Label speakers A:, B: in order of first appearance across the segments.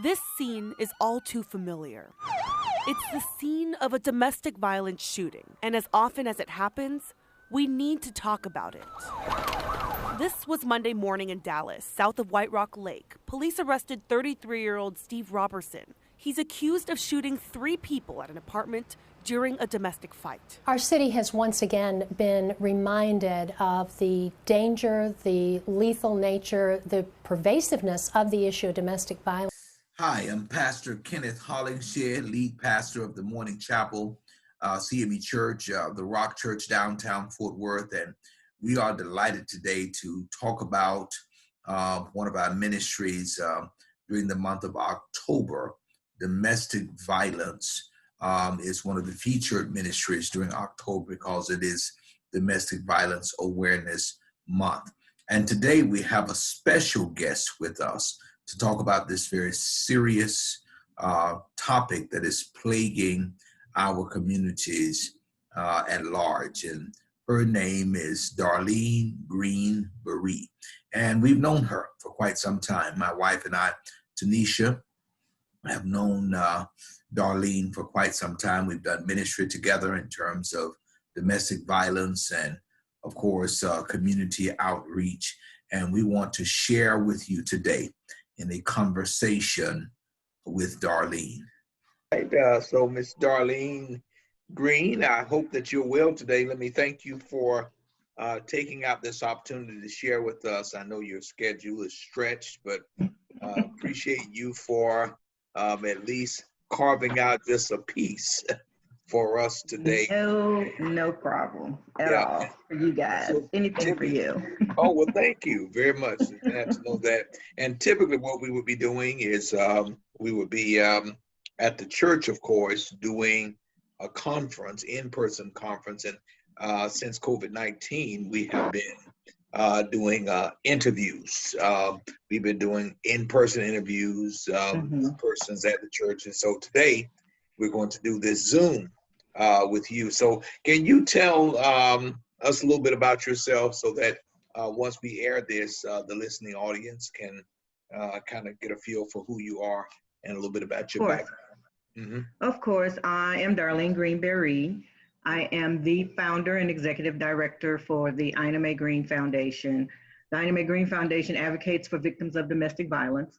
A: This scene is all too familiar. It's the scene of a domestic violence shooting, and as often as it happens, we need to talk about it. This was Monday morning in Dallas, south of White Rock Lake. Police arrested 33-year-old Steve Robertson. He's accused of shooting 3 people at an apartment during a domestic fight.
B: Our city has once again been reminded of the danger, the lethal nature, the pervasiveness of the issue of domestic violence.
C: Hi, I'm Pastor Kenneth Hollingshed, lead pastor of the Morning Chapel, CME Church, the Rock Church downtown Fort Worth, and we are delighted today to talk about one of our ministries during the month of October. Domestic violence is one of the featured ministries during October because it is Domestic Violence Awareness Month. And today we have a special guest with us to talk about this very serious topic that is plaguing our communities at large. And her name is Darlene Greene-Barree. And we've known her for quite some time. My wife and I, Tanisha, have known Darlene for quite some time. We've done ministry together in terms of domestic violence and, of course, community outreach. And we want to share with you today in a conversation with Darlene.
D: Right, so Miss Darlene Greene, I hope that you're well today. Let me thank you for taking out this opportunity to share with us. I know your schedule is stretched, but appreciate you for at least carving out just a piece for us today.
E: No problem at all for you guys. So, anything for you.
D: Oh, well, thank you very much. Glad to know that. And typically what we would be doing is we would be at the church, of course, doing a conference, in-person conference. And since COVID-19, we have been doing interviews. We've been doing in-person interviews, persons at the church. And so today we're going to do this Zoom with you. So can you tell us a little bit about yourself so that once we air this, the listening audience can kind of get a feel for who you are and a little bit about your background?
E: Of course, I am Darlene Greene-Barree. I am the founder and executive director for the Ina Mae Green Foundation. The Ina Mae Green Foundation advocates for victims of domestic violence.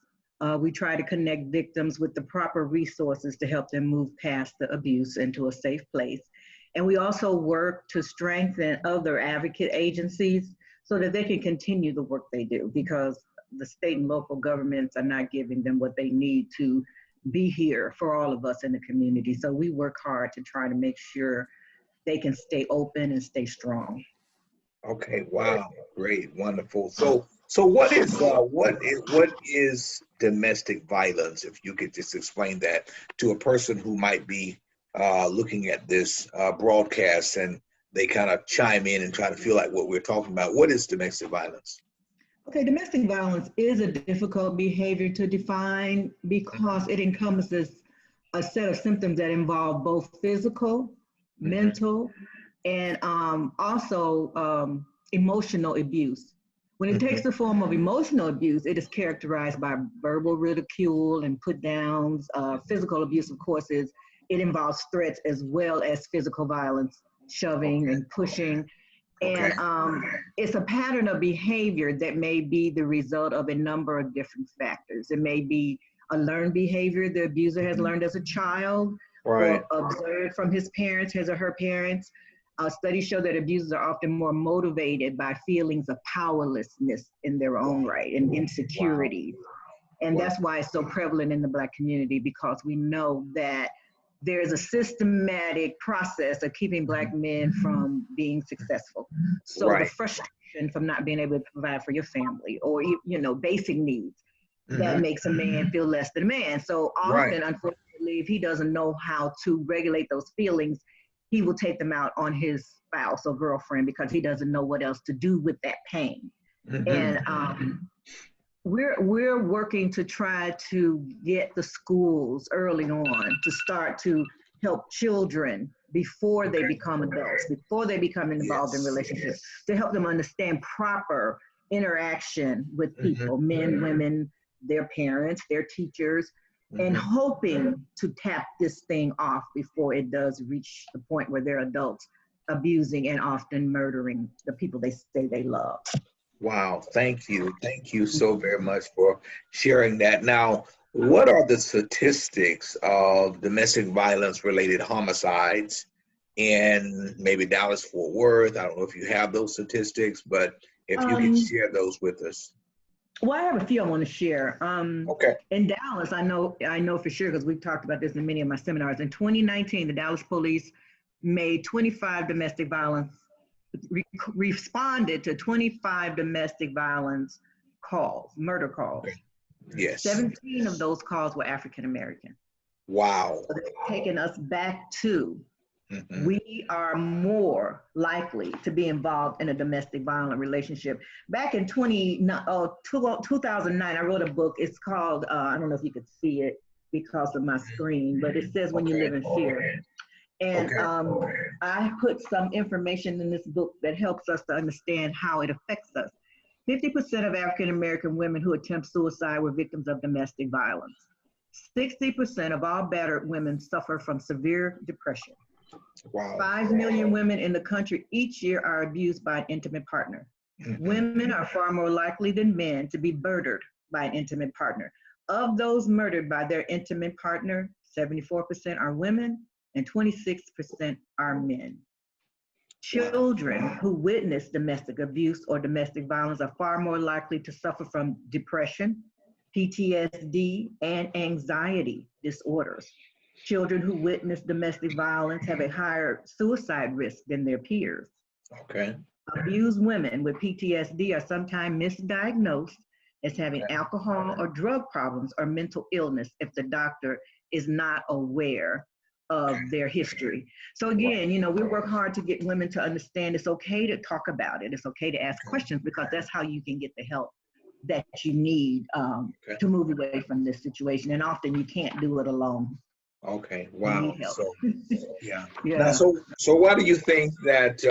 E: We try to connect victims with the proper resources to help them move past the abuse into a safe place. And we also work to strengthen other advocate agencies so that they can continue the work they do, because the state and local governments are not giving them what they need to be here for all of us in the community. So we work hard to try to make sure they can stay open and stay strong.
D: Okay, wow, great, wonderful. So what is domestic violence? If you could just explain that to a person who might be looking at this broadcast and they kind of chime in and try to feel like what we're talking about. What is domestic violence?
E: Okay, domestic violence is a difficult behavior to define because it encompasses a set of symptoms that involve both physical, mental, and also emotional abuse. When it takes the form of emotional abuse, it is characterized by verbal ridicule and put downs. Physical abuse, of course, it involves threats as well as physical violence, shoving and pushing. And it's a pattern of behavior that may be the result of a number of different factors. It may be a learned behavior the abuser has learned as a child, or observed from his parents, his or her parents. Studies show that abusers are often more motivated by feelings of powerlessness in their own right and insecurities. And that's why it's so prevalent in the Black community, because we know that there's a systematic process of keeping Black men from being successful. So the frustration from not being able to provide for your family or, basic needs, that makes a man feel less than a man. So often, unfortunately, if he doesn't know how to regulate those feelings, he will take them out on his spouse or girlfriend because he doesn't know what else to do with that pain. And we're working to try to get the schools early on to start to help children before they become adults, before they become involved in relationships, to help them understand proper interaction with people, men, women, their parents, their teachers, and hoping to tap this thing off before it does reach the point where they're adults abusing and often murdering the people they say they love.
D: Wow, thank you. Thank you so very much for sharing that. Now, what are the statistics of domestic violence related homicides in maybe Dallas Fort Worth? I don't know if you have those statistics, but if you can share those with us.
E: Well, I have a few I want to share.
D: Okay.
E: In Dallas, I know for sure because we've talked about this in many of my seminars. In 2019, the Dallas police made 25 domestic violence, responded to 25 domestic violence calls, murder calls.
D: Okay. Yes.
E: 17 of those calls were African American.
D: Wow.
E: So they're taking us back to we are more likely to be involved in a domestic violent relationship. Back in 2009, I wrote a book. It's called, I don't know if you could see it because of my screen, but it says When You Live in Fear. And I put some information in this book that helps us to understand how it affects us. 50% of African American women who attempt suicide were victims of domestic violence. 60% of all battered women suffer from severe depression.
D: Wow.
E: 5 million women in the country each year are abused by an intimate partner. Women are far more likely than men to be murdered by an intimate partner. Of those murdered by their intimate partner, 74% are women and 26% are men. Children who witness domestic abuse or domestic violence are far more likely to suffer from depression, PTSD, and anxiety disorders. Children who witness domestic violence have a higher suicide risk than their peers.
D: Okay.
E: Abused women with PTSD are sometimes misdiagnosed as having alcohol or drug problems or mental illness if the doctor is not aware of their history. So again, you know, we work hard to get women to understand it's okay to talk about it. It's okay to ask questions because that's how you can get the help that you need to move away from this situation. And often you can't do it alone.
D: Okay. Wow. So, yeah.
E: Yeah.
D: Now, so why do you think that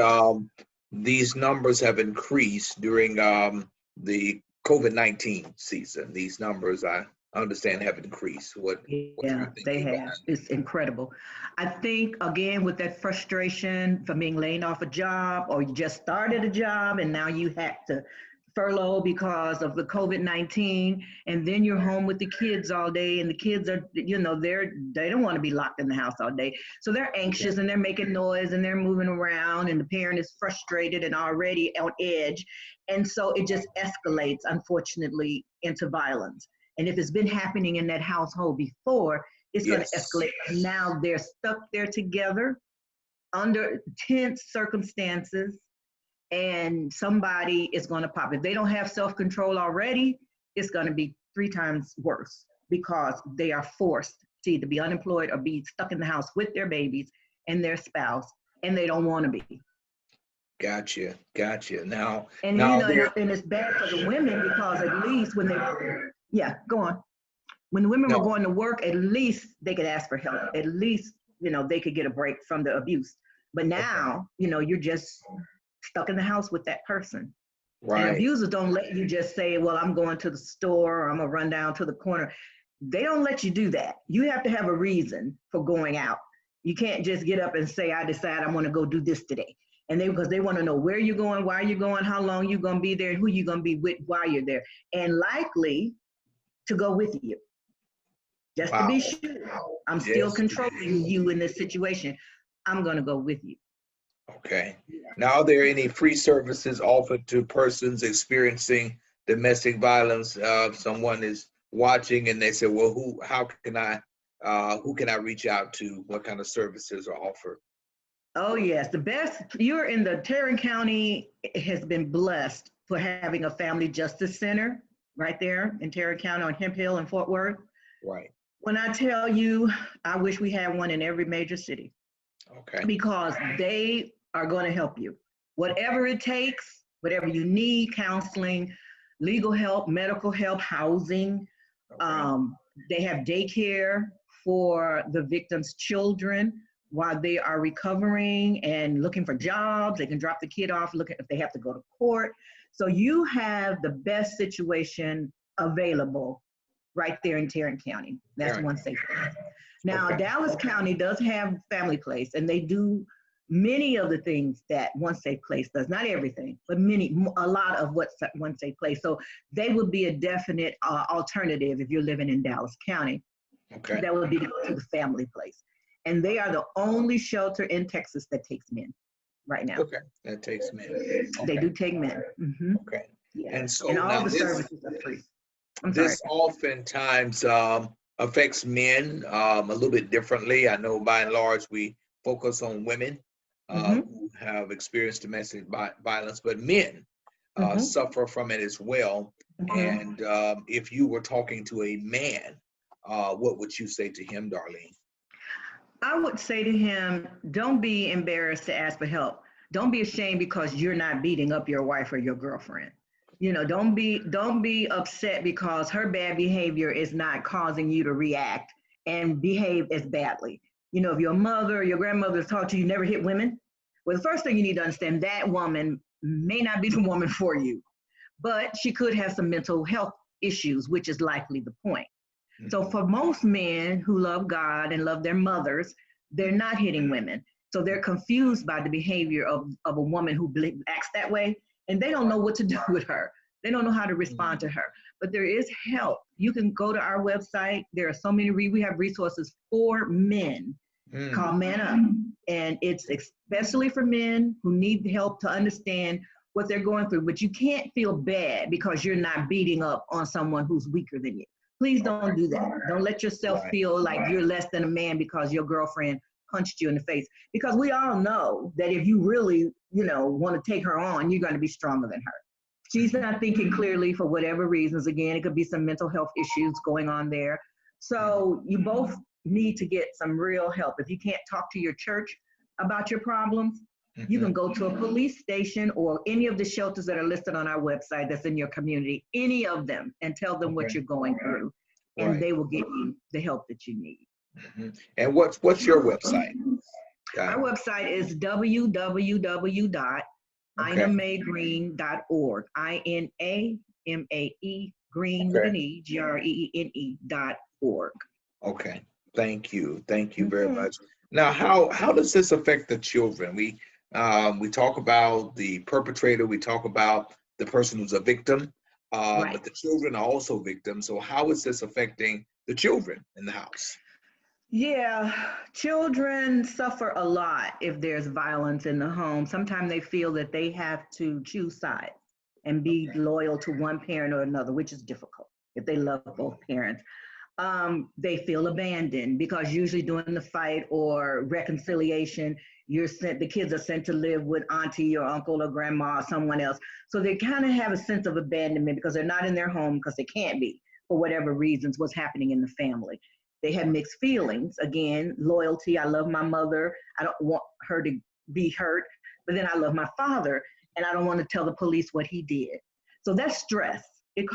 D: these numbers have increased during the COVID-19 season? These numbers, I understand, have increased.
E: Yeah, they have. It's incredible. I think, again, with that frustration from being laid off a job, or you just started a job and now you had to furlough because of the COVID-19, and then you're home with the kids all day, and the kids are, you know, they don't want to be locked in the house all day. So they're anxious and they're making noise and they're moving around, and the parent is frustrated and already on edge. And so it just escalates, unfortunately, into violence. And if it's been happening in that household before, it's going to escalate. Now they're stuck there together under tense circumstances, and somebody is going to pop. If they don't have self-control already, it's going to be 3 times worse because they are forced to either be unemployed or be stuck in the house with their babies and their spouse, and they don't want to be.
D: Gotcha. Now,
E: and
D: now
E: you know, and it's bad for the women because at least when they, go on. When the women were going to work, at least they could ask for help. At least, you know, they could get a break from the abuse. But now, you know, you're just stuck in the house with that person.
D: Right.
E: And abusers don't let you just say, well, I'm going to the store or I'm gonna run down to the corner. They don't let you do that. You have to have a reason for going out. You can't just get up and say, I decide I'm gonna go do this today. And because they wanna know where you're going, why you're going, how long you're gonna be there, and who you're gonna be with while you're there. And likely to go with you. Just to be sure, I'm still controlling you in this situation. I'm gonna go with you.
D: Okay. Now, are there any free services offered to persons experiencing domestic violence? Someone is watching and they say, well, who can I reach out to? What kind of services are offered?
E: Oh yes, the best. You're in the Tarrant County has been blessed for having a family justice center right there in Tarrant County on Hemp Hill in Fort Worth.
D: Right.
E: When I tell you, I wish we had one in every major city.
D: Okay.
E: Because they are going to help you. Whatever it takes, whatever you need, counseling, legal help, medical help, housing. Okay. They have daycare for the victims' children while they are recovering and looking for jobs. They can drop the kid off, look at if they have to go to court. So you have the best situation available right there in Tarrant County. That's
D: Tarrant.
E: one safe place. Now,
D: Okay.
E: Dallas County does have Family Place, and they do many of the things that One Safe Place does. Not everything, but a lot of what One Safe Place. So they would be a definite alternative if you're living in Dallas County.
D: Okay.
E: That would be to go to the Family Place. And they are the only shelter in Texas that takes men right now.
D: Okay. That takes men. Okay.
E: They do take men. Mm-hmm.
D: Okay.
E: Yeah.
D: And so
E: And all
D: now
E: the
D: this,
E: services are free. I'm sorry.
D: this oftentimes affects men a little bit differently. I know by and large we focus on women who have experienced domestic violence, but men suffer from it as well. And if you were talking to a man, what would you say to him, Darlene?
E: I would say to him, don't be embarrassed to ask for help. Don't be ashamed because you're not beating up your wife or your girlfriend. You know, don't be upset because her bad behavior is not causing you to react and behave as badly. You know, if your mother or your grandmother has taught you never hit women, well, the first thing you need to understand, that woman may not be the woman for you, but she could have some mental health issues, which is likely the point. So for most men who love God and love their mothers, they're not hitting women. So they're confused by the behavior of a woman who acts that way, and they don't know what to do with her. They don't know how to respond to her. But there is help. You can go to our website. There are so many, we have resources for men called Man Up. And it's especially for men who need help to understand what they're going through. But you can't feel bad because you're not beating up on someone who's weaker than you. Please don't do that. Don't let yourself feel like you're less than a man because your girlfriend punched you in the face. Because we all know that if you really, want to take her on, you're going to be stronger than her. She's not thinking clearly for whatever reasons. Again, it could be some mental health issues going on there. So you both need to get some real help. If you can't talk to your church about your problems, you can go to a police station or any of the shelters that are listed on our website that's in your community, any of them, and tell them what you're going through, and they will get you the help that you need.
D: And what's your website?
E: Our website is www.inamaegreen.org. INAMAE Green with an E, GREENE.org.
D: Okay. Thank you. Thank you very much. Now, how does this affect the children? We talk about the perpetrator, we talk about the person who's a victim, but the children are also victims. So how is this affecting the children in the house?
E: Yeah, children suffer a lot if there's violence in the home. Sometimes they feel that they have to choose sides and be loyal to one parent or another, which is difficult if they love both parents. They feel abandoned because usually during the fight or reconciliation, the kids are sent to live with auntie or uncle or grandma or someone else. So they kind of have a sense of abandonment because they're not in their home because they can't be for whatever reasons, what's happening in the family. They have mixed feelings. Again, loyalty. I love my mother. I don't want her to be hurt, but then I love my father and I don't want to tell the police what he did. So that's stress. It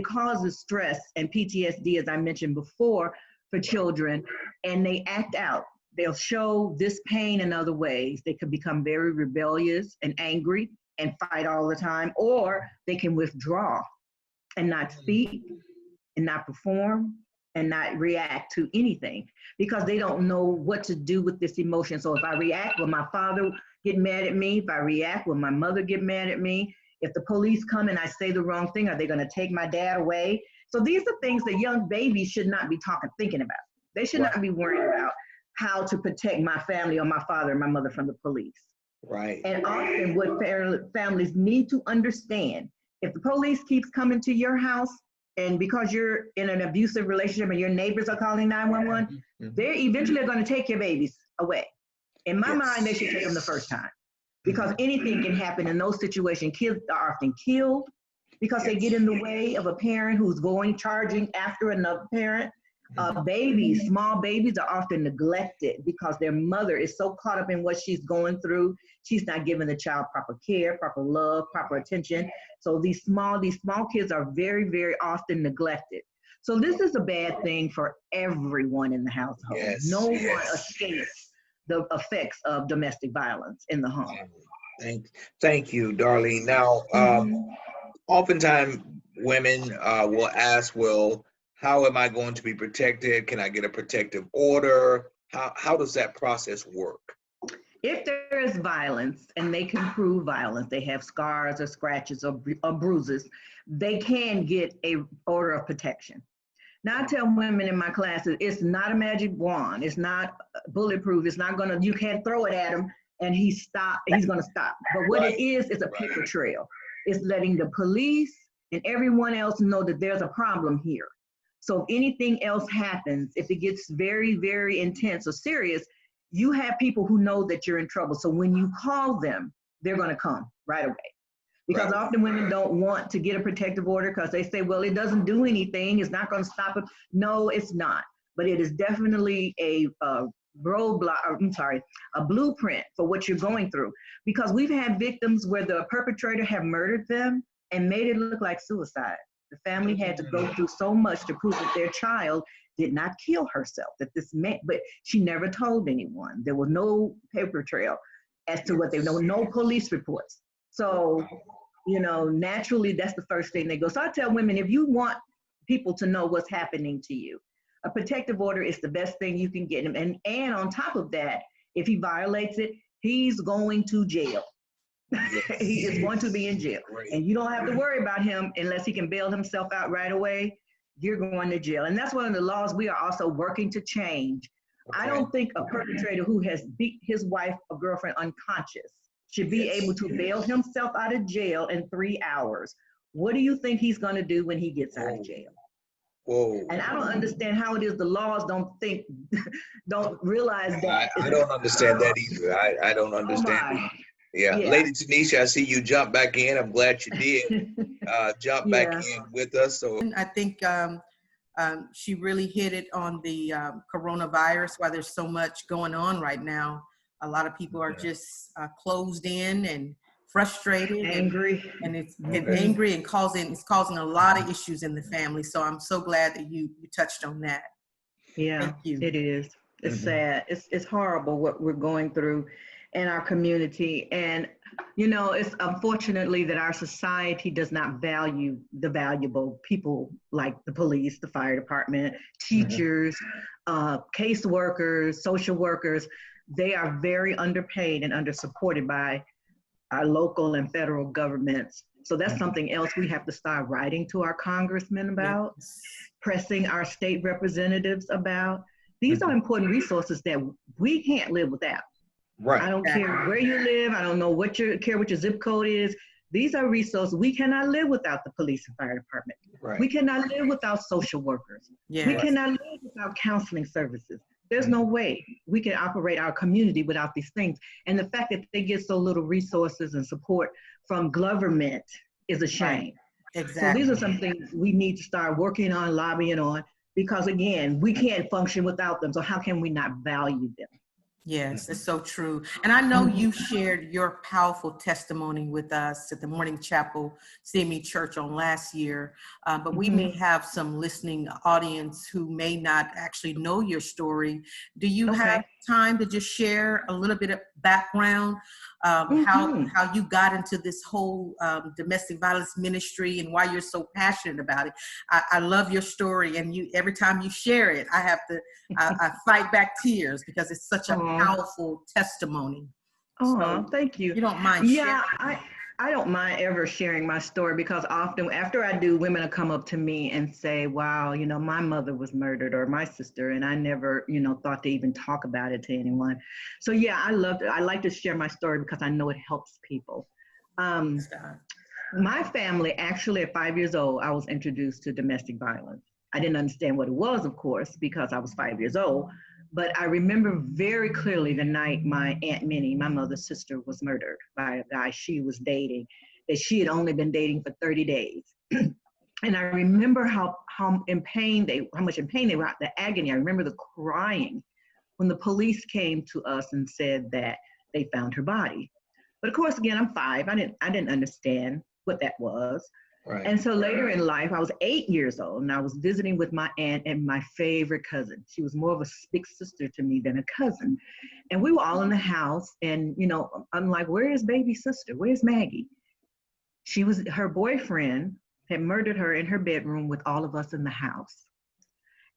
E: causes stress and PTSD, as I mentioned before, for children, and they act out. They'll show this pain in other ways. They could become very rebellious and angry and fight all the time, or they can withdraw and not speak and not perform and not react to anything because they don't know what to do with this emotion. So if I react, will my father get mad at me? If I react, will my mother get mad at me? If the police come and I say the wrong thing, are they going to take my dad away? So these are things that young babies should not be thinking about. They should not be worrying about how to protect my family or my father and my mother from the police.
D: Right.
E: And often what families need to understand, if the police keeps coming to your house and because you're in an abusive relationship and your neighbors are calling 911, they're eventually going to take your babies away. In my mind, they should take them the first time. Because anything can happen in those situations. Kids are often killed because they get in the way of a parent who's charging after another parent. Small babies are often neglected because their mother is so caught up in what she's going through. She's not giving the child proper care, proper love, proper attention. So these small kids are very, very often neglected. So this is a bad thing for everyone in the household. No one escapes the effects of domestic violence in the home.
D: Thank you, Darlene. Now, oftentimes women will ask, well, how am I going to be protected? Can I get a protective order? How does that process work?
E: If there is violence and they can prove violence, they have scars or scratches or bruises, they can get a order of protection. Now I tell women in my classes, it's not a magic wand. It's not bulletproof. It's not gonna, you can't throw it at him and he's gonna stop. But what it is a paper trail. It's letting the police and everyone else know that there's a problem here. So if anything else happens, if it gets very, very intense or serious, you have people who know that you're in trouble. So when you call them, they're gonna come right away. Because often women don't want to get a protective order because they say, well, it doesn't do anything. It's not gonna stop it. No, it's not. But it is definitely a roadblock, a blueprint for what you're going through. Because we've had victims where the perpetrator have murdered them and made it look like suicide. The family had to go through so much to prove that their child did not kill herself, that this meant, but she never told anyone. There was no paper trail as to what they know, no police reports. So, you know, naturally, that's the first thing they go. So I tell women, if you want people to know what's happening to you, a protective order is the best thing you can get him. And on top of that, if he violates it, he's going to jail. He is going to be in jail. And you don't have to worry about him unless he can bail himself out right away. You're going to jail. And that's one of the laws we are also working to change. I don't think a perpetrator who has beat his wife or girlfriend unconscious should be able to bail himself out of jail in 3 hours. What do you think he's going to do when he gets out of jail?
D: Whoa.
E: And I don't understand how it is the laws don't realize that.
D: I don't understand that either. I don't understand it. Yeah. Lady Tanisha, I see you jump back in. I'm glad you did jump back in with us. So
F: I think she really hit it on the coronavirus, why there's so much going on right now. A lot of people are just closed in and frustrated,
E: angry,
F: and it's angry and causing a lot of issues in the family. So I'm so glad that you touched on that.
E: Yeah,
F: thank you.
E: It is. It's sad. It's horrible what we're going through in our community. And, you know, it's unfortunately that our society does not value the valuable people like the police, the fire department, teachers, caseworkers, social workers. They are very underpaid and undersupported by our local and federal governments. So that's something else we have to start writing to our congressmen about, pressing our state representatives about. These are important resources that we can't live without.
D: Right.
E: I don't care where you live. I don't know what your zip code is. These are resources. We cannot live without the police and fire department.
D: Right.
E: We cannot live without social workers.
F: Yeah.
E: We cannot live without counseling services. There's no way we can operate our community without these things. And the fact that they get so little resources and support from government is a shame.
F: Right. Exactly.
E: So these are some things we need to start working on, lobbying on, because again, we can't function without them. So how can we not value them?
F: Yes, it's so true. And I know you shared your powerful testimony with us at the Morning Chapel CME Church on last year, but we may have some listening audience who may not actually know your story. Do you have time to just share a little bit of background, how you got into this whole domestic violence ministry and why you're so passionate about it? I love your story, and every time you share it, I have to I fight back tears because it's such a powerful testimony.
E: Oh, thank you.
F: You don't mind sharing?
E: Yeah, I don't mind ever sharing my story, because often after I do, women will come up to me and say, wow, you know, my mother was murdered, or my sister, and I never, you know, thought to even talk about it to anyone. So yeah, I like to share my story because I know it helps people. My family, actually at 5 years old, I was introduced to domestic violence. I didn't understand what it was, of course, because I was 5 years old. But I remember very clearly the night my Aunt Minnie, my mother's sister, was murdered by a guy she was dating, that she had only been dating for 30 days. And I remember how much in pain they were, the agony. I remember the crying when the police came to us and said that they found her body. But of course, again, I'm 5. I didn't understand what that was. Right. And so later in life, I was 8 years old, and I was visiting with my aunt and my favorite cousin. She was more of a big sister to me than a cousin. And we were all in the house, and, you know, I'm like, where is baby sister? Where's Maggie? Her boyfriend had murdered her in her bedroom with all of us in the house.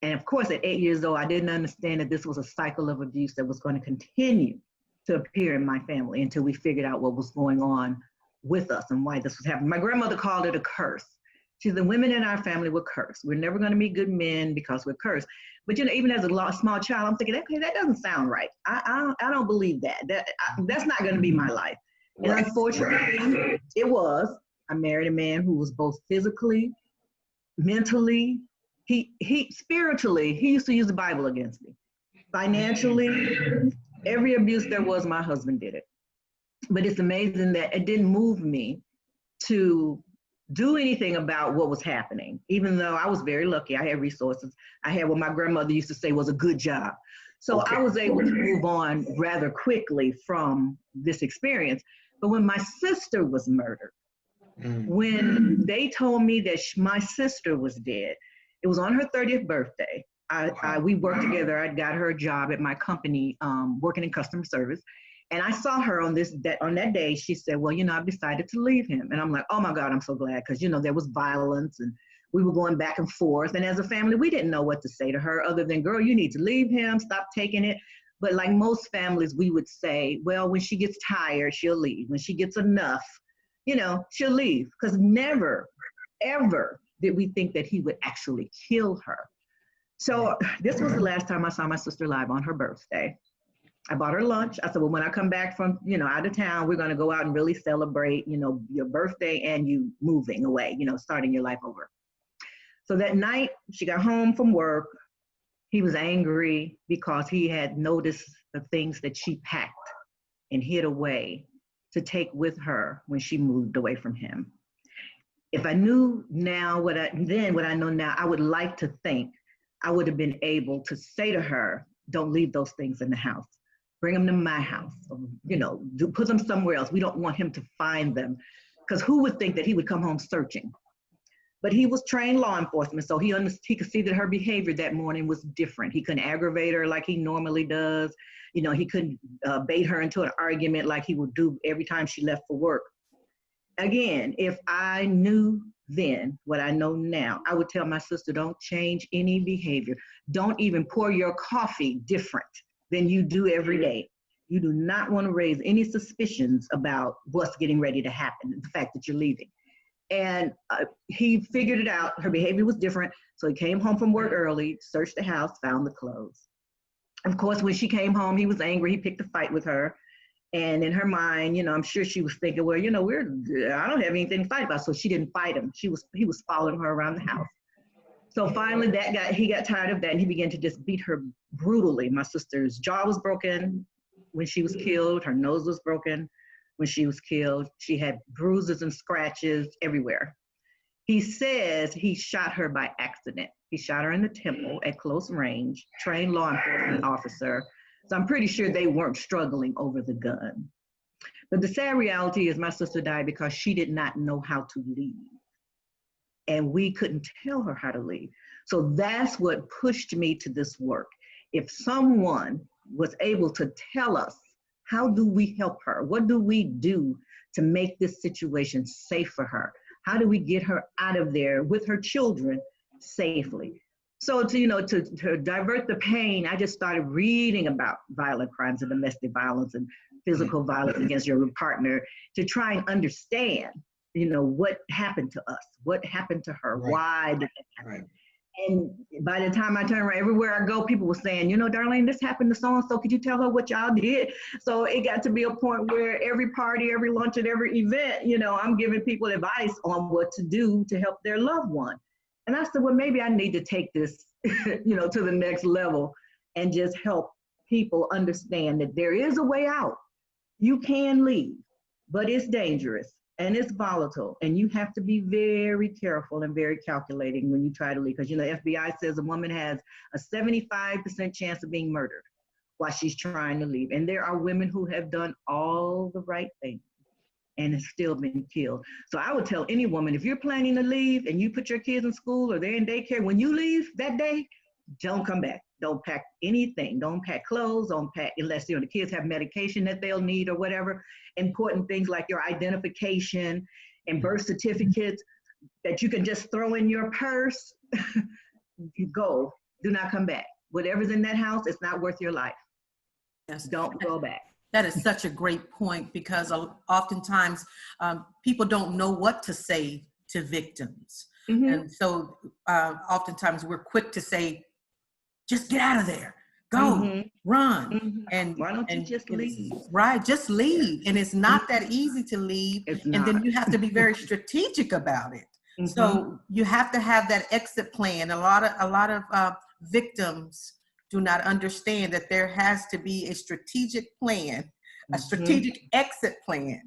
E: And of course, at 8 years old, I didn't understand that this was a cycle of abuse that was going to continue to appear in my family until we figured out what was going on with us and why this was happening. My grandmother called it a curse. She said, the women in our family were cursed. We're never going to be good men because we're cursed. But, even as a small child, I'm thinking, okay, that doesn't sound right. I don't believe that. That's not going to be my life. And unfortunately, it was. I married a man who was both physically, mentally, spiritually, he used to use the Bible against me. Financially, every abuse there was, my husband did it. But it's amazing that it didn't move me to do anything about what was happening, even though I was very lucky. I had resources. I had what my grandmother used to say was a good job. So I was able to move on rather quickly from this experience. But when my sister was murdered, when they told me that my sister was dead, it was on her 30th birthday. We worked together. I got her a job at my company, working in customer service. And I saw her on that day. She said, well, I've decided to leave him. And I'm like, oh my God, I'm so glad. Because, there was violence and we were going back and forth. And as a family, we didn't know what to say to her other than, girl, you need to leave him, stop taking it. But like most families, we would say, well, when she gets tired, she'll leave. When she gets enough, she'll leave. Because never, ever did we think that he would actually kill her. So this was the last time I saw my sister live, on her birthday. I bought her lunch. I said, well, when I come back from, out of town, we're going to go out and really celebrate, your birthday and you moving away, starting your life over. So that night she got home from work. He was angry because he had noticed the things that she packed and hid away to take with her when she moved away from him. If I knew now what I know now, I would like to think I would have been able to say to her, don't leave those things in the house. Bring them to my house, put them somewhere else. We don't want him to find them, because who would think that he would come home searching? But he was trained law enforcement, so he could see that her behavior that morning was different. He couldn't aggravate her like he normally does. He couldn't bait her into an argument like he would do every time she left for work. Again, if I knew then what I know now, I would tell my sister, don't change any behavior. Don't even pour your coffee different than you do every day. You do not want to raise any suspicions about what's getting ready to happen, the fact that you're leaving. And he figured it out. Her behavior was different. So he came home from work early, searched the house, found the clothes. Of course, when she came home, he was angry. He picked a fight with her. And in her mind, I'm sure she was thinking, well, I don't have anything to fight about. So she didn't fight him. He was following her around the house. So finally he got tired of that, and he began to just beat her brutally. My sister's jaw was broken when she was killed. Her nose was broken when she was killed. She had bruises and scratches everywhere. He says he shot her by accident. He shot her in the temple at close range, trained law enforcement officer. So I'm pretty sure they weren't struggling over the gun. But the sad reality is my sister died because she did not know how to leave. And we couldn't tell her how to leave. So that's what pushed me to this work. If someone was able to tell us, how do we help her? What do we do to make this situation safe for her? How do we get her out of there with her children safely? So to divert the pain, I just started reading about violent crimes and domestic violence and physical violence against your partner to try and understand, what happened to us, what happened to her, why did it happen? Right. And by the time I turned around, everywhere I go, people were saying, Darlene, this happened to so-and-so. Could you tell her what y'all did? So it got to be a point where every party, every lunch, and every event, I'm giving people advice on what to do to help their loved one. And I said, well, maybe I need to take this, to the next level and just help people understand that there is a way out. You can leave, but it's dangerous. And it's volatile, and you have to be very careful and very calculating when you try to leave. Because, FBI says a woman has a 75% chance of being murdered while she's trying to leave. And there are women who have done all the right things and have still been killed. So I would tell any woman, if you're planning to leave and you put your kids in school or they're in daycare, when you leave that day, don't come back. Don't pack anything. Don't pack clothes. Don't pack unless the kids have medication that they'll need or whatever. Important things like your identification and birth certificates that you can just throw in your purse. You go. do not come back. Whatever's in that house, it's not worth your life.
F: Yes.
E: Don't go back.
F: That is such a great point, because oftentimes people don't know what to say to victims.
E: Mm-hmm.
F: And so oftentimes we're quick to say, just get out of there, go, run.
E: Mm-hmm.
F: And
E: why don't you just leave?
F: Right, just leave. And it's not that easy to leave.
E: It's
F: and
E: not.
F: then you have to be very strategic about it.
E: Mm-hmm.
F: So you have to have that exit plan. A lot of victims do not understand that there has to be a strategic plan, a strategic exit plan.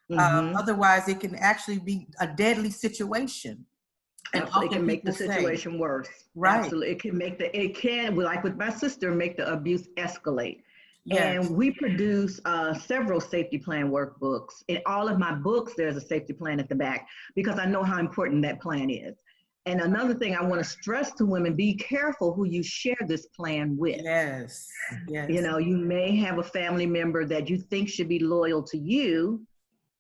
F: Otherwise, it can actually be a deadly situation. And
E: it can make the situation worse.
F: Right.
E: Absolutely. It can, like with my sister, make the abuse escalate.
F: Yes.
E: And we produce several safety plan workbooks. In all of my books, there's a safety plan at the back, because I know how important that plan is. And another thing I want to stress to women, be careful who you share this plan with.
F: Yes. Yes.
E: You know, you may have a family member that you think should be loyal to you,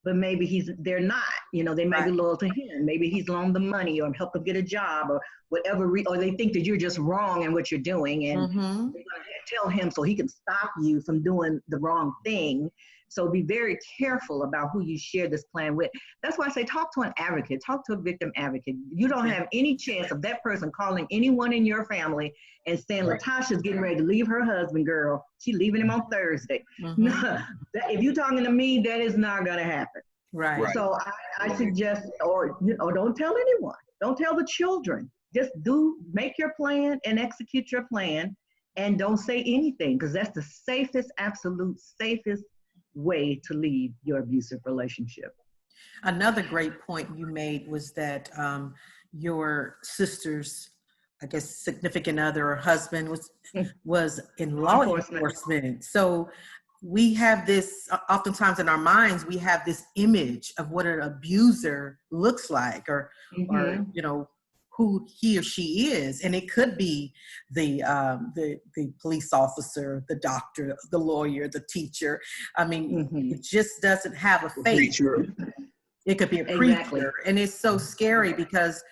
E: but maybe they're not. You know, they might be loyal to him. Maybe he's loaned them money or helped them get a job or whatever, or they think that you're just wrong in what you're doing, and they're going to tell him so he can stop you from doing the wrong thing. So be very careful about who you share this plan with. That's why I say talk to an advocate, talk to a victim advocate. You don't have any chance of that person calling anyone in your family and saying, Latasha's getting ready to leave her husband, girl. She's leaving him on Thursday. No, if you're talking to me, that is not going to happen.
F: Right.
E: So I suggest, or don't tell anyone. Don't tell the children. Just make your plan and execute your plan, and don't say anything, because that's the safest, absolute safest way to leave your abusive relationship.
F: Another great point you made was that your sister's, I guess, significant other or husband was in law enforcement. So we have this, oftentimes in our minds, we have this image of what an abuser looks like, or you know, who he or she is. And it could be the police officer, the doctor, the lawyer, the teacher. I mean, it just doesn't have a face. It could be a preacher. And it's so scary, because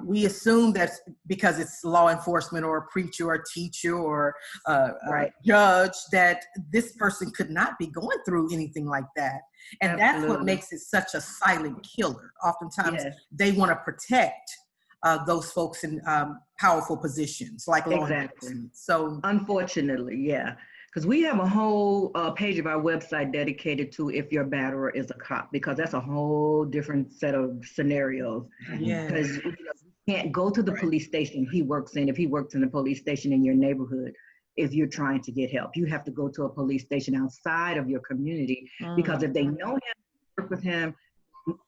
F: we assume that because it's law enforcement or a preacher or a teacher or a judge, that this person could not be going through anything like that. And that's what makes it such a silent killer. Oftentimes they want to protect those folks in powerful positions like law enforcement. So
E: unfortunately, because we have a whole page of our website dedicated to if your batterer is a cop, because that's a whole different set of scenarios. Because you can't go to the police station he works in, if he works in a police station in your neighborhood, if you're trying to get help. You have to go to a police station outside of your community, because if they know him, work with him,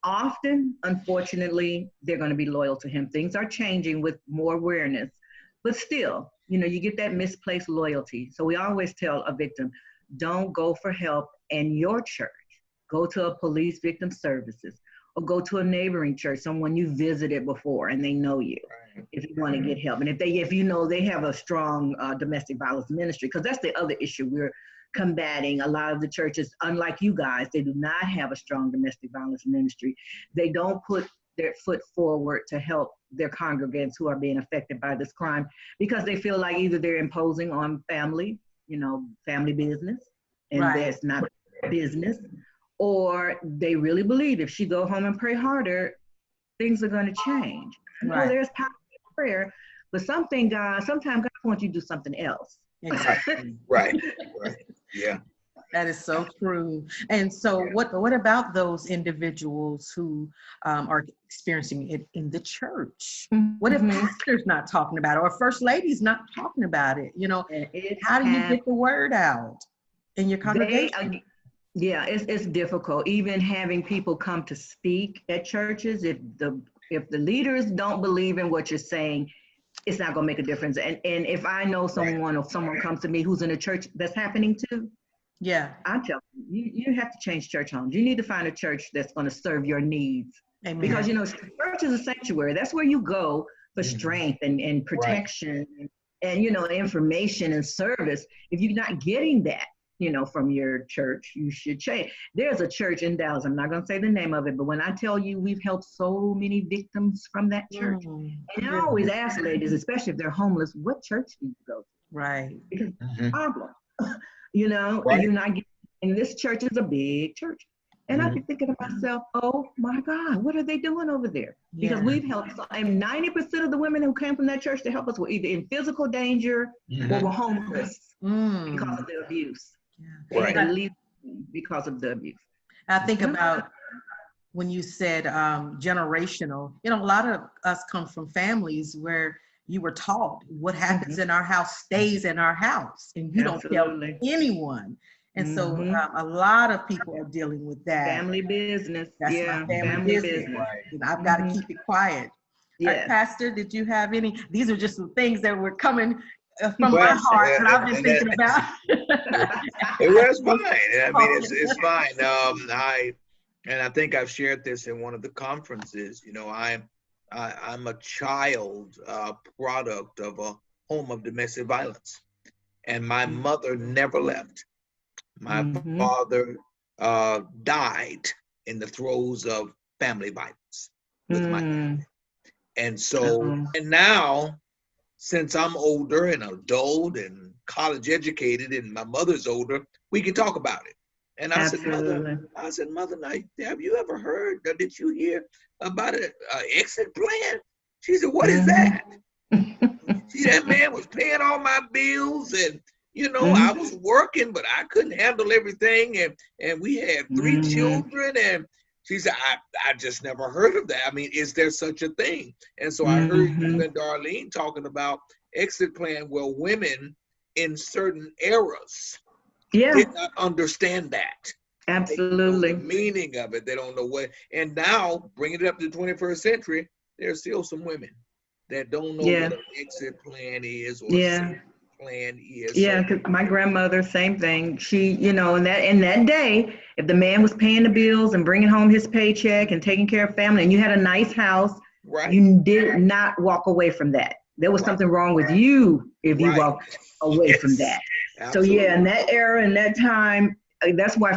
E: often, unfortunately, they're going to be loyal to him. Things are changing with more awareness, but still, you know, you get that misplaced loyalty. So we always tell a victim, don't go for help in your church. Go to a police victim services, or go to a neighboring church, someone you visited before and they know you, if you want to get help. And if you know they have a strong domestic violence ministry, because that's the other issue we're combating. A lot of the churches, unlike you guys, they do not have a strong domestic violence ministry. They don't put their foot forward to help their congregants who are being affected by this crime, because they feel like either they're imposing on family, family business, and that's not business, or they really believe if she go home and pray harder, things are going to change. Well, there's power in prayer, but sometimes God wants you to do something else.
F: Exactly.
D: Right. Yeah.
F: That is so true. And so what about those individuals who are experiencing it in the church? What if pastor's not talking about it, or first lady's not talking about it? How do you get the word out in your congregation?
E: It's difficult. Even having people come to speak at churches, if the leaders don't believe in what you're saying, it's not going to make a difference. And if I know someone, or someone comes to me who's in a church that's happening to, I tell them, you have to change church homes. You need to find a church that's going to serve your needs. Amen. Because, church is a sanctuary. That's where you go for strength and protection and information and service. If you're not getting that, from your church, you should change. There's a church in Dallas, I'm not going to say the name of it, but when I tell you we've helped so many victims from that church, and I always ask ladies, especially if they're homeless, what church do you go to?
F: Right.
E: Because problem, and you're not getting, and this church is a big church. And I'd be thinking to myself, oh my God, what are they doing over there? Because we've helped, and 90% of the women who came from that church to help us were either in physical danger or were homeless because of the abuse.
D: Right.
E: And leave because of the abuse.
F: I think about when you said generational, a lot of us come from families where you were taught what happens in our house stays in our house, and you don't tell anyone. And so a lot of people are dealing with that.
E: Family business.
F: That's my family business. Right. I've got to keep it quiet.
E: Yes.
F: Pastor, did you have any? These are just some things that were coming from my heart that I've been thinking about.
D: It's fine. I mean, it's fine. I think I've shared this in one of the conferences. I'm a child product of a home of domestic violence, and my mother never left. My father died in the throes of family violence with my family. And so, and now, since I'm older and adult and college educated and my mother's older, we can talk about it. And I said, Mother, now, have you ever heard, or did you hear about an exit plan? She said, what is that? See, that man was paying all my bills, and I was working, but I couldn't handle everything. And we had 3 children. And she said, I just never heard of that. I mean, is there such a thing? And so I heard you and Darlene talking about exit plan where women in certain eras did not understand that.
E: Absolutely.
D: The meaning of it. They don't know what. And now, bringing it up to the 21st century, there's still some women that don't know what an exit plan is or plan is.
E: Yeah, because my grandmother, same thing. She, in that day, if the man was paying the bills and bringing home his paycheck and taking care of family, and you had a nice house, you did not walk away from that. There was something wrong with you if you walked away from that. Absolutely. So in that era, in that time, that's why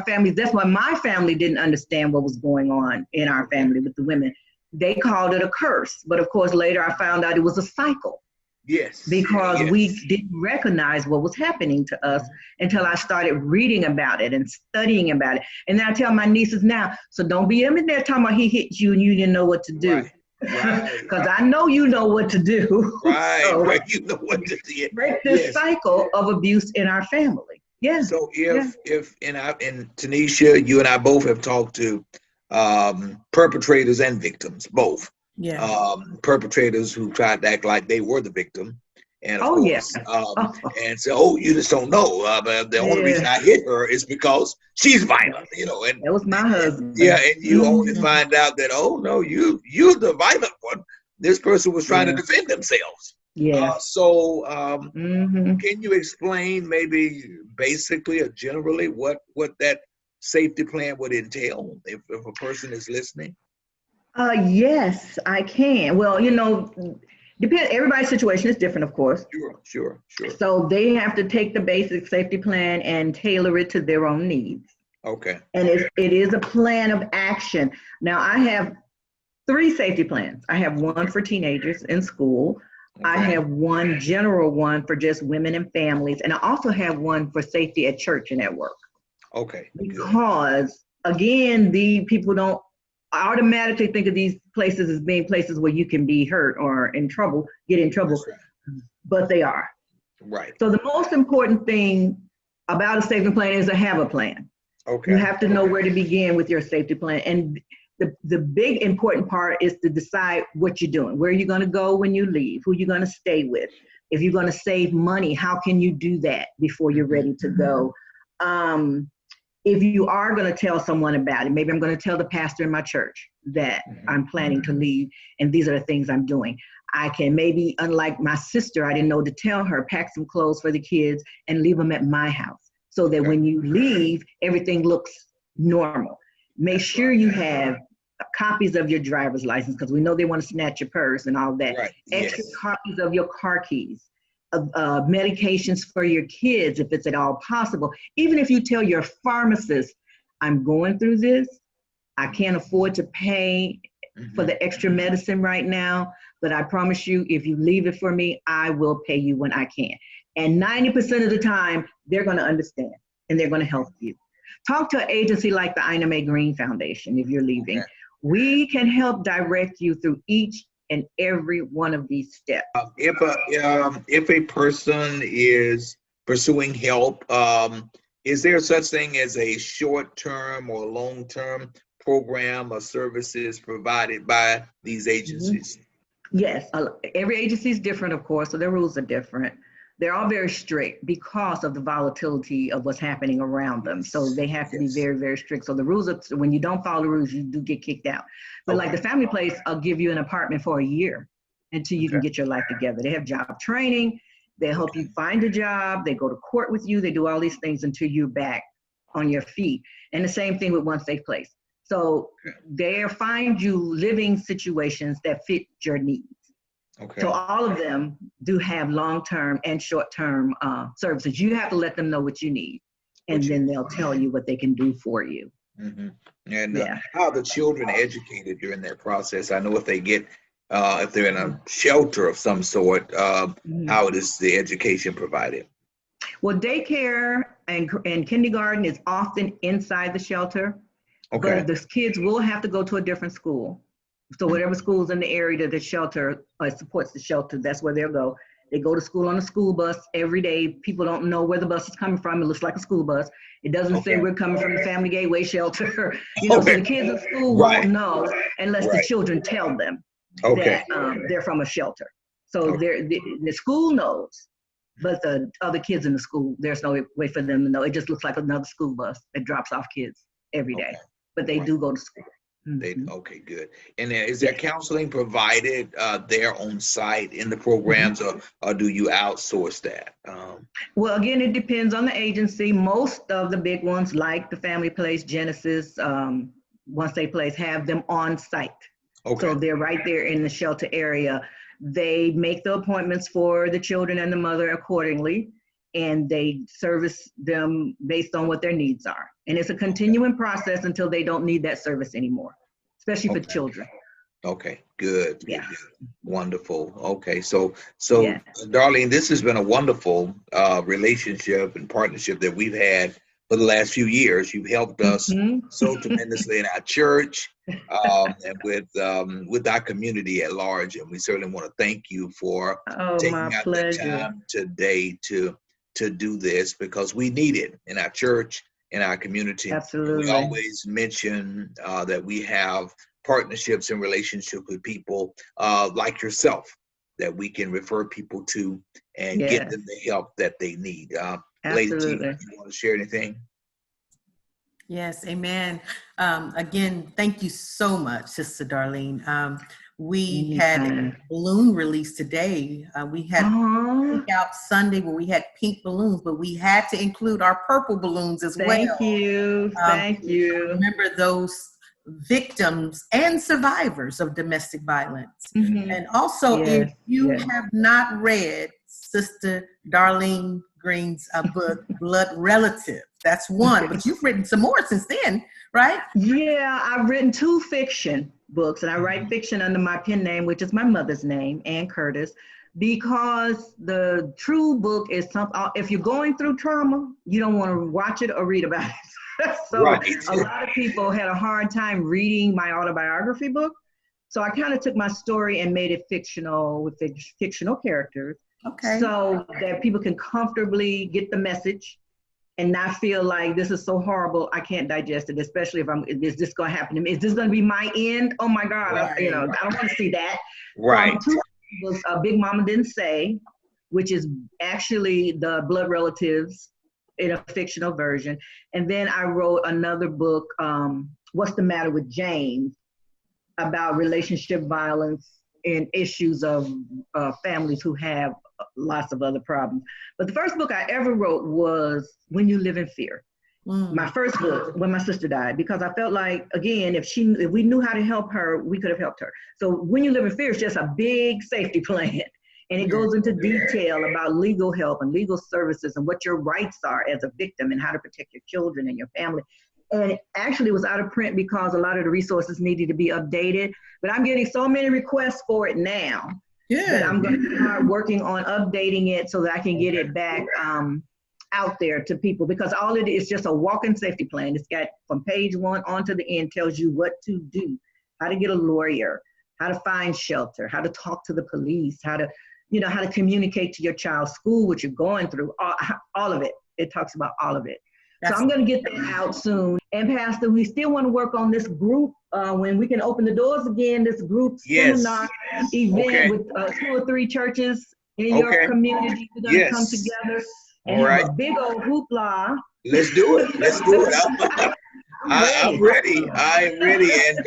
E: my family didn't understand what was going on in our family with the women. They called it a curse, but of course later I found out it was a cycle.
D: Yes.
E: Because we didn't recognize what was happening to us until I started reading about it and studying about it. And then I tell my nieces now, so don't be in there talking about he hit you and you didn't know what to do. Because I know you know what to do. So
D: you know what to do.
E: Break this cycle of abuse in our family. Yeah.
D: So if and Tanisha, you and I both have talked to perpetrators and victims, both. Perpetrators who tried to act like they were the victim, and of course, and say, "Oh, you just don't know." But the only reason I hit her is because she's violent, And
E: that was my husband.
D: Yeah, and you only find out that, oh no, you're the violent one. This person was trying to defend themselves.
E: Yeah.
D: Can you explain, maybe basically or generally, what that safety plan would entail if a person is listening?
E: Yes, I can. Well, everybody's situation is different, of course.
D: Sure.
E: So they have to take the basic safety plan and tailor it to their own needs.
D: Okay.
E: And it is a plan of action. Now, I have 3 safety plans. I have one for teenagers in school. Okay. I have one general one for just women and families. And I also have one for safety at church and at work. Okay. Because, again, the people don't automatically think of these places as being places where you can be hurt or get in trouble, but they are.
D: Right.
E: So the most important thing about a safety plan is to have a plan. Okay. You have to know where to begin with your safety plan. And the big important part is to decide what you're doing, where you're going to go when you leave, who you're going to stay with. If you're going to save money, how can you do that before you're ready to go? If you are going to tell someone about it, maybe I'm going to tell the pastor in my church that I'm planning to leave and these are the things I'm doing. I can maybe, unlike my sister, I didn't know to tell her, pack some clothes for the kids and leave them at my house so that when you leave, everything looks normal. Make sure you have copies of your driver's license because we know they want to snatch your purse and all that. Right. Extra copies of your car keys. medications for your kids if it's at all possible. Even if you tell your pharmacist, I'm going through this, I can't afford to pay for the extra medicine right now, but I promise you, if you leave it for me, I will pay you when I can. And 90% of the time, they're going to understand and they're going to help you. Talk to an agency like the Ina Mae Green Foundation if you're leaving. Okay. We can help direct you through each and every one of these steps.
D: If a person is pursuing help, is there such thing as a short-term or long-term program or services provided by these agencies?
E: Yes, every agency is different, of course, so their rules are different. They're all very strict because of the volatility of what's happening around them. So they have to be very, very strict. So the rules are, when you don't follow the rules, you do get kicked out. But like the family place, I'll give you an apartment for a year until you can get your life together. They have job training. They help you find a job. They go to court with you. They do all these things until you're back on your feet. And the same thing with One Safe Place. So they find you living situations that fit your needs. Okay. So all of them do have long-term and short-term services. You have to let them know what you need, and then they'll tell you what they can do for you.
D: Mm-hmm. And how are the children educated during that process? I know if they get, if they're in a shelter of some sort, how is the education provided?
E: Well, daycare and kindergarten is often inside the shelter, but the kids will have to go to a different school. So whatever school's in the area that the shelter supports the shelter, that's where they'll go. They go to school on a school bus every day. People don't know where the bus is coming from. It looks like a school bus. It doesn't say we're coming from the Family Gateway shelter. So the kids in school won't know unless the children tell them that they're from a shelter. So the school knows, but the other kids in the school, there's no way for them to know. It just looks like another school bus that drops off kids every day. But they do go to school.
D: Okay, good. And is there counseling provided there on site in the programs, or do you outsource that?
E: Well, again, it depends on the agency. Most of the big ones, like the Family Place, Genesis, One Safe Place, have them on site. So they're right there in the shelter area. They make the appointments for the children and the mother accordingly, and they service them based on what their needs are. And it's a continuing process until they don't need that service anymore, especially for children.
D: Okay, good. Yeah. Good. Wonderful. Okay, so Darlene, this has been a wonderful relationship and partnership that we've had for the last few years. You've helped us so tremendously in our church and with our community at large. And we certainly want to thank you for taking out the time today to do this, because we need it in our church, in our community.
E: Absolutely.
D: We always mention that we have partnerships and relationships with people like yourself that we can refer people to and get them the help that they need. Lady T, you want to share anything?
F: Yes, amen. Again, thank you so much, Sister Darlene. We had a balloon release today. We had Pink Out Sunday where we had pink balloons, but we had to include our purple balloons as well.
E: Thank you. Thank you.
F: Remember those victims and survivors of domestic violence. And also, if you have not read Sister Darlene Greene's book, Blood Relative, that's one, but you've written some more since then, right?
E: Yeah, I've written 2 fiction books, and I write fiction under my pen name, which is my mother's name, Ann Curtis, because the true book is something, if you're going through trauma, you don't want to watch it or read about it. So a lot of people had a hard time reading my autobiography book. So I kind of took my story and made it fictional with fictional characters. So that people can comfortably get the message and not feel like this is so horrible, I can't digest it, especially is this going to happen to me? Is this going to be my end? Oh my God, I don't want to see that.
D: Right.
E: 2 books, Big Mama Didn't Say, which is actually the Blood Relatives in a fictional version. And then I wrote another book, What's the Matter with James, about relationship violence and issues of families who have lots of other problems. But the first book I ever wrote was When You Live in Fear. My first book, when my sister died, because I felt like, again, if we knew how to help her, we could have helped her. So When You Live in Fear is just a big safety plan. And it goes into detail about legal help and legal services and what your rights are as a victim and how to protect your children and your family. And it actually was out of print because a lot of the resources needed to be updated. But I'm getting so many requests for it now that I'm going to start working on updating it so that I can get it back out there to people, because all it is just a walking safety plan. It's got from page 1 on to the end, tells you what to do, how to get a lawyer, how to find shelter, how to talk to the police, how to, how to communicate to your child's school, what you're going through, all of it. It talks about all of it. So I'm going to get that out soon. And Pastor, we still want to work on this group when we can open the doors again, this group seminar event with 2 or 3 churches in your community. We're going to come together and have a big old hoopla.
D: Let's do it. Let's do it. I'm ready. I'm ready. And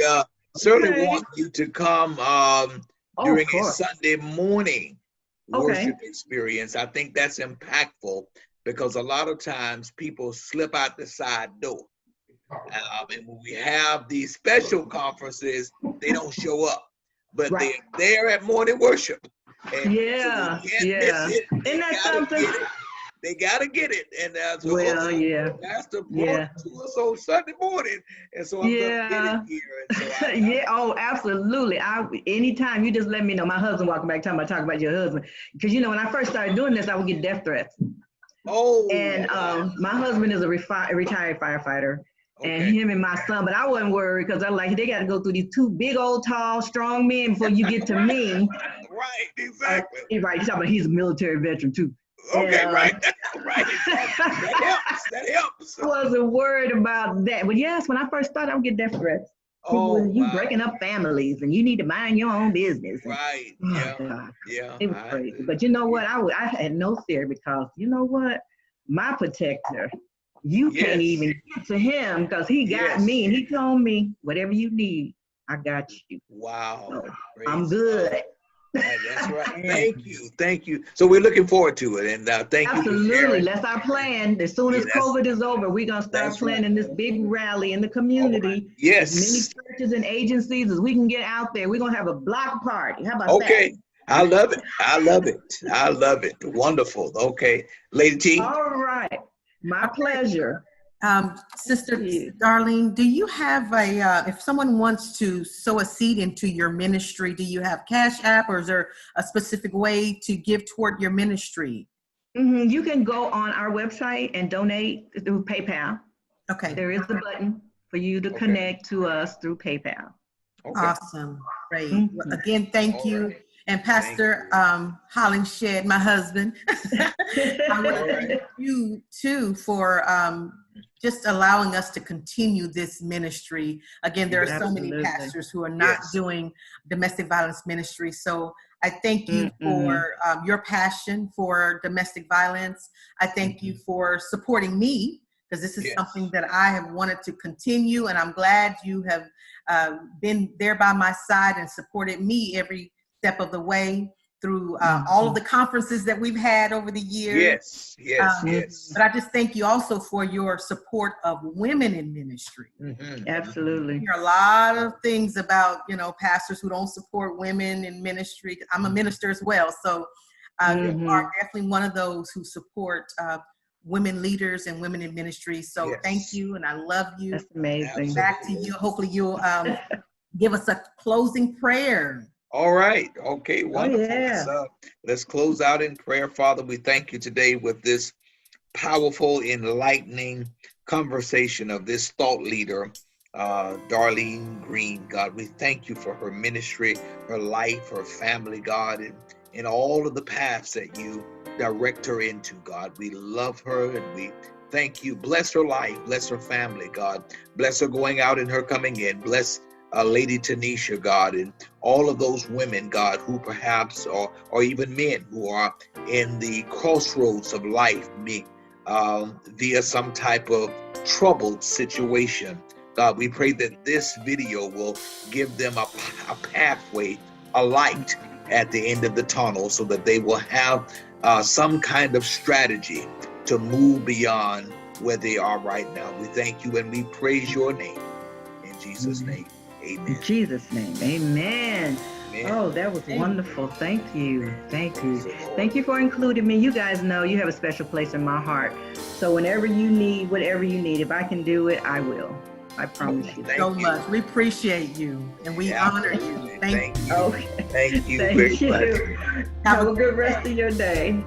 D: certainly want you to come during a Sunday morning worship experience. I think that's impactful because a lot of times people slip out the side door. And when we have these special conferences, they don't show up. But they're there at morning worship. And so you can't miss it.
E: Isn't that something?
D: They got to get it. And so Pastor brought it to us on Sunday morning. And so I'm going to get it here. And so
E: absolutely. Anytime you just let me know. My husband walking back talking about your husband. Because, when I first started doing this, I would get death threats. And my husband is a retired firefighter. And him and my son, but I wasn't worried because I'm like, they got to go through these 2 big old tall strong men before you get to me.
D: Right, exactly.
E: He's talking about he's a military veteran too.
D: Okay, right. That helps.
E: I wasn't worried about that. But yes, when I first started, I would get death threats. You breaking up families and you need to mind your own business.
D: Right.
E: It was crazy. But you know what? I had no fear because you know what? My protector. You can't even get to him because he got me and he told me, whatever you need, I got you.
D: Wow.
E: So I'm good.
D: That's right. Thank you. So we're looking forward to it. And thank you.
E: Absolutely. That's our plan. As soon as COVID is over, we're going to start planning this big rally in the community.
D: Yes.
E: As many churches and agencies as we can get out there. We're going to have a block party. How about that?
D: I love it. Wonderful. Okay. Lady T.
E: All right. My pleasure.
F: Sister Darlene, do you have if someone wants to sow a seed into your ministry, do you have Cash App or is there a specific way to give toward your ministry?
E: You can go on our website and donate through PayPal.
F: Okay.
E: There is a button for you to connect to us through PayPal.
F: Awesome. Great. Well, again, thank you. And Pastor Hollingshed, my husband, I want to thank you too for just allowing us to continue this ministry. Again, there are so many pastors who are not doing domestic violence ministry. So I thank you for your passion for domestic violence. I thank you for supporting me because this is something that I have wanted to continue. And I'm glad you have been there by my side and supported me every step of the way through all of the conferences that we've had over the years.
D: Yes.
F: But I just thank you also for your support of women in ministry.
E: Absolutely.
F: There are a lot of things about, pastors who don't support women in ministry. I'm a minister as well. So you are definitely one of those who support women leaders and women in ministry. So thank you. And I love you.
E: That's amazing.
F: Back to you. Hopefully you'll give us a closing prayer.
D: All right. Okay. Wonderful. Let's close out in prayer. Father, we thank you today with this powerful, enlightening conversation of this thought leader, Darlene Greene. God, we thank you for her ministry, her life, her family, God, and all of the paths that you direct her into, God. We love her and we thank you. Bless her life. Bless her family, God. Bless her going out and her coming in. Bless Lady Tanisha, God, and all of those women, God, who perhaps, or even men who are in the crossroads of life, via some type of troubled situation. God, we pray that this video will give them a pathway, a light at the end of the tunnel so that they will have some kind of strategy to move beyond where they are right now. We thank you and we praise your name. In Jesus' name. Amen.
E: In Jesus' name, amen.
D: Amen.
E: Oh, that was wonderful. Thank you. Thank you. Thank you for including me. You guys know you have a special place in my heart. So whenever you need, whatever you need, if I can do it, I will. I promise you.
F: Thank you so much. We appreciate you and we honor you. Thank you.
E: Okay.
D: Thank you
E: Thank
D: very
E: you.
D: much.
E: Have a good rest of your day.